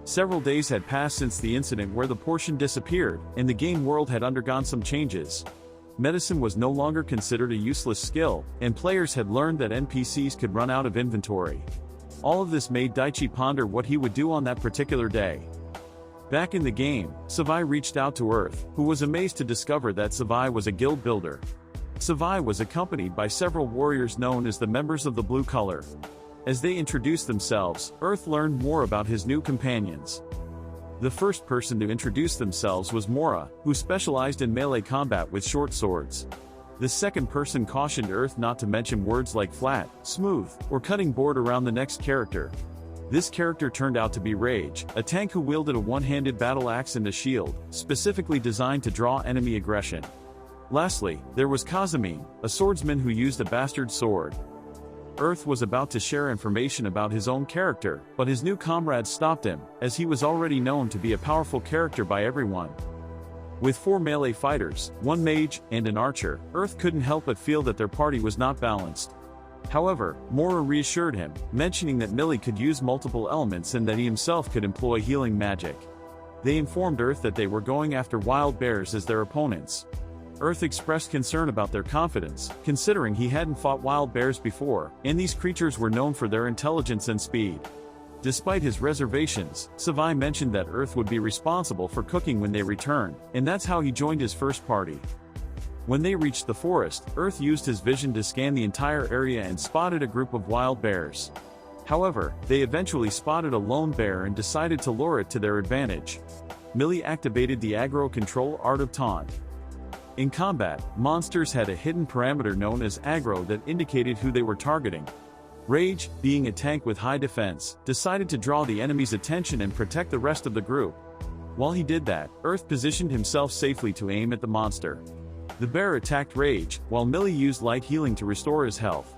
Several days had passed since the incident where the portion disappeared, and the game world had undergone some changes. Medicine was no longer considered a useless skill, and players had learned that NPCs could run out of inventory. All of this made Daichi ponder what he would do on that particular day. Back in the game, Savai reached out to Earth, who was amazed to discover that Savai was a guild builder. Savai was accompanied by several warriors known as the members of the Blue Color. As they introduced themselves, Earth learned more about his new companions. The first person to introduce themselves was Mora, who specialized in melee combat with short swords. The second person cautioned Earth not to mention words like flat, smooth, or cutting board around the next character. This character turned out to be Rage, a tank who wielded a one-handed battle axe and a shield, specifically designed to draw enemy aggression. Lastly, there was Kazumi, a swordsman who used a bastard sword. Earth was about to share information about his own character, but his new comrades stopped him, as he was already known to be a powerful character by everyone. With 4 melee fighters, 1 mage, and an archer, Earth couldn't help but feel that their party was not balanced. However, Mora reassured him, mentioning that Millie could use multiple elements and that he himself could employ healing magic. They informed Earth that they were going after wild bears as their opponents. Earth expressed concern about their confidence, considering he hadn't fought wild bears before, and these creatures were known for their intelligence and speed. Despite his reservations, Savai mentioned that Earth would be responsible for cooking when they returned, and that's how he joined his first party. When they reached the forest, Earth used his vision to scan the entire area and spotted a group of wild bears. However, they eventually spotted a lone bear and decided to lure it to their advantage. Millie activated the aggro control art of taunt. In combat, monsters had a hidden parameter known as aggro that indicated who they were targeting. Rage, being a tank with high defense, decided to draw the enemy's attention and protect the rest of the group. While he did that, Earth positioned himself safely to aim at the monster. The bear attacked Rage, while Millie used light healing to restore his health.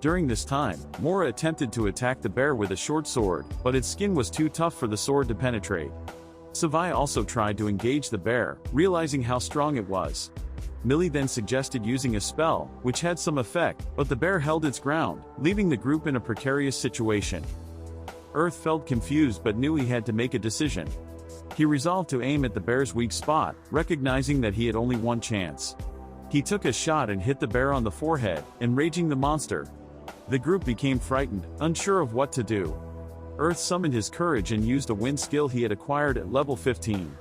During this time, Mora attempted to attack the bear with a short sword, but its skin was too tough for the sword to penetrate. Savai also tried to engage the bear, realizing how strong it was. Millie then suggested using a spell, which had some effect, but the bear held its ground, leaving the group in a precarious situation. Earth felt confused but knew he had to make a decision. He resolved to aim at the bear's weak spot, recognizing that he had only one chance. He took a shot and hit the bear on the forehead, enraging the monster. The group became frightened, unsure of what to do. Earth summoned his courage and used a wind skill he had acquired at level 15.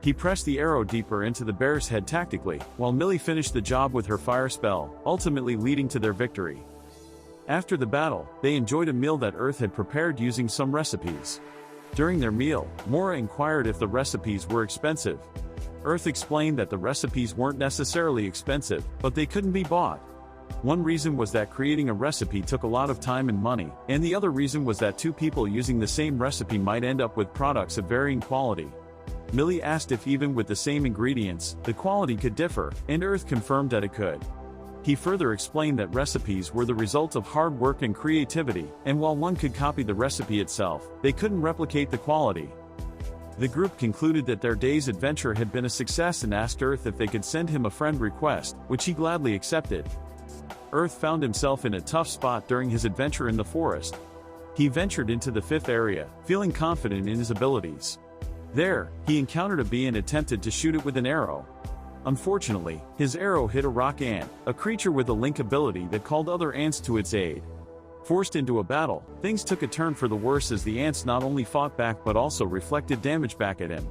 He pressed the arrow deeper into the bear's head tactically, while Millie finished the job with her fire spell, ultimately leading to their victory. After the battle, they enjoyed a meal that Earth had prepared using some recipes. During their meal, Mora inquired if the recipes were expensive. Earth explained that the recipes weren't necessarily expensive, but they couldn't be bought. One reason was that creating a recipe took a lot of time and money, and the other reason was that 2 people using the same recipe might end up with products of varying quality. Millie asked if even with the same ingredients, the quality could differ, and Earth confirmed that it could. He further explained that recipes were the result of hard work and creativity, and while one could copy the recipe itself, they couldn't replicate the quality. The group concluded that their day's adventure had been a success and asked Earth if they could send him a friend request, which he gladly accepted. Earth found himself in a tough spot during his adventure in the forest. He ventured into the 5th area, feeling confident in his abilities. There, he encountered a bee and attempted to shoot it with an arrow. Unfortunately, his arrow hit a rock ant, a creature with a link ability that called other ants to its aid. Forced into a battle, things took a turn for the worse as the ants not only fought back but also reflected damage back at him.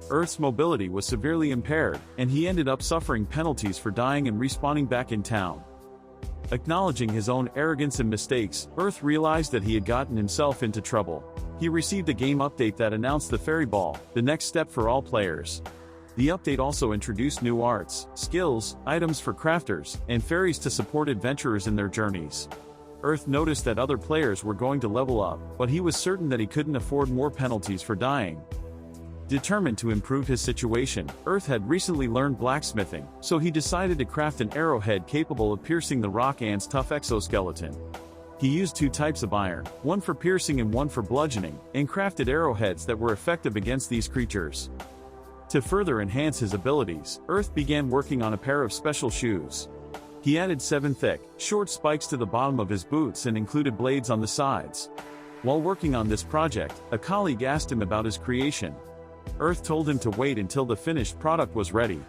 Earth's mobility was severely impaired, and he ended up suffering penalties for dying and respawning back in town. Acknowledging his own arrogance and mistakes, Earth realized that he had gotten himself into trouble. He received a game update that announced the Fairy Ball, the next step for all players. The update also introduced new arts, skills, items for crafters, and fairies to support adventurers in their journeys. Earth noticed that other players were going to level up, but he was certain that he couldn't afford more penalties for dying. Determined to improve his situation, Earth had recently learned blacksmithing, so he decided to craft an arrowhead capable of piercing the rock ant's tough exoskeleton. He used 2 types of iron, one for piercing and one for bludgeoning, and crafted arrowheads that were effective against these creatures. To further enhance his abilities, Earth began working on a pair of special shoes. He added 7 thick, short spikes to the bottom of his boots and included blades on the sides. While working on this project, a colleague asked him about his creation. Earth told him to wait until the finished product was ready.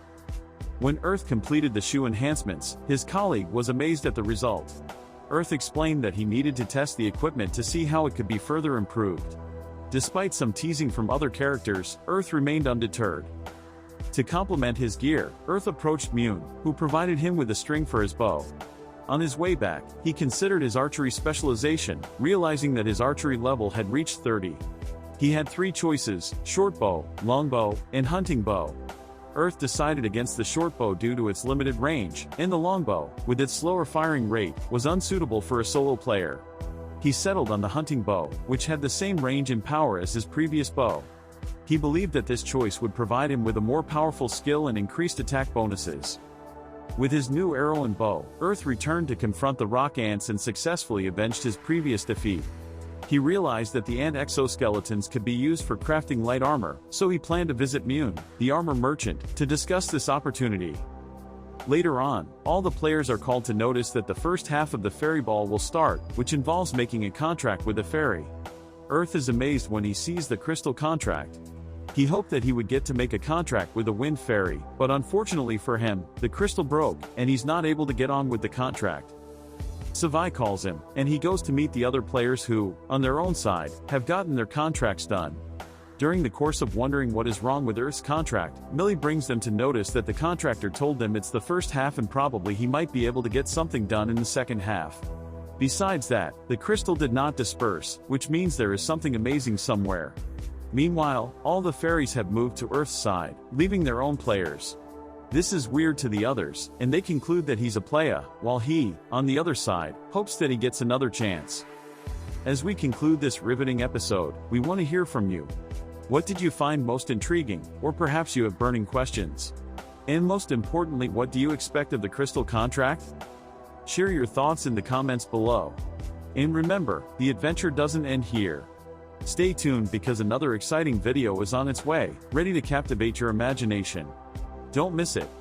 When Earth completed the shoe enhancements, his colleague was amazed at the result. Earth explained that he needed to test the equipment to see how it could be further improved. Despite some teasing from other characters, Earth remained undeterred. To complement his gear, Earth approached Mune, who provided him with a string for his bow. On his way back, he considered his archery specialization, realizing that his archery level had reached 30. He had 3 choices: short bow, long bow, and hunting bow. Earth decided against the short bow due to its limited range, and the long bow, with its slower firing rate, was unsuitable for a solo player. He settled on the hunting bow, which had the same range and power as his previous bow. He believed that this choice would provide him with a more powerful skill and increased attack bonuses. With his new arrow and bow, Earth returned to confront the rock ants and successfully avenged his previous defeat. He realized that the ant exoskeletons could be used for crafting light armor, so he planned to visit Mune, the armor merchant, to discuss this opportunity. Later on, all the players are called to notice that the first half of the fairy ball will start, which involves making a contract with a fairy. Earth is amazed when he sees the crystal contract. He hoped that he would get to make a contract with a wind fairy, but unfortunately for him, the crystal broke, and he's not able to get on with the contract. Savai calls him, and he goes to meet the other players who, on their own side, have gotten their contracts done. During the course of wondering what is wrong with Earth's contract, Millie brings them to notice that the contractor told them it's the first half and probably he might be able to get something done in the second half. Besides that, the crystal did not disperse, which means there is something amazing somewhere. Meanwhile, all the fairies have moved to Earth's side, leaving their own players. This is weird to the others, and they conclude that he's a playa, while he, on the other side, hopes that he gets another chance. As we conclude this riveting episode, we want to hear from you. What did you find most intriguing, or perhaps you have burning questions? And most importantly, what do you expect of the crystal contract? Share your thoughts in the comments below. And remember, the adventure doesn't end here. Stay tuned because another exciting video is on its way, ready to captivate your imagination. Don't miss it.